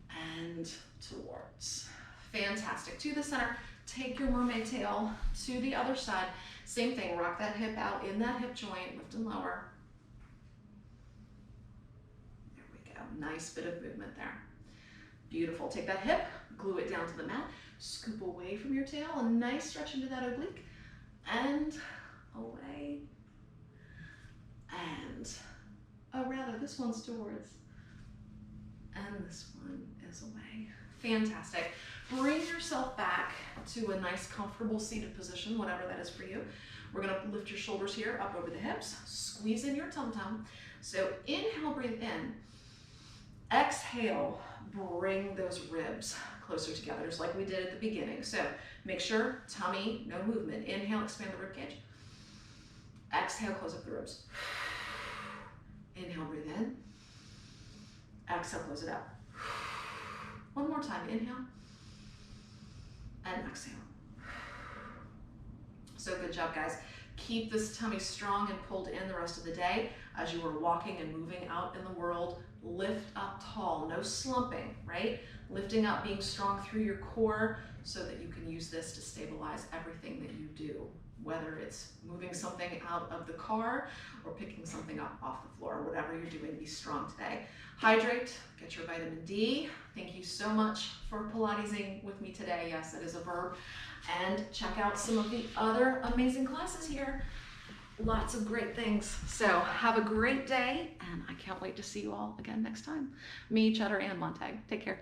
and towards. Fantastic. To the center, take your mermaid tail to the other side. Same thing, rock that hip out in that hip joint, lift and lower. There we go, nice bit of movement there. Beautiful, take that hip, glue it down to the mat, scoop away from your tail, a nice stretch into that oblique, and away, and oh, rather, this one's towards, and this one is away. Fantastic. Bring yourself back to a nice, comfortable seated position, whatever that is for you. We're gonna lift your shoulders here up over the hips, squeeze in your tum-tum. So inhale, breathe in. Exhale, bring those ribs closer together, just like we did at the beginning. So make sure, tummy, no movement. Inhale, expand the rib cage. Exhale, close up the ribs. Inhale, breathe in. Exhale, close it up. One more time, inhale. And exhale. So good job, guys. Keep this tummy strong and pulled in the rest of the day as you are walking and moving out in the world. Lift up tall, no slumping, right? Lifting up, being strong through your core so that you can use this to stabilize everything that you do, whether it's moving something out of the car or picking something up off the floor. Whatever you're doing, be strong today. Hydrate, get your vitamin D. Thank you so much for Pilatesing with me today. Yes, it is a verb. And check out some of the other amazing classes here. Lots of great things. So have a great day, and I can't wait to see you all again next time. Me, Cheddar, and Montag. Take care.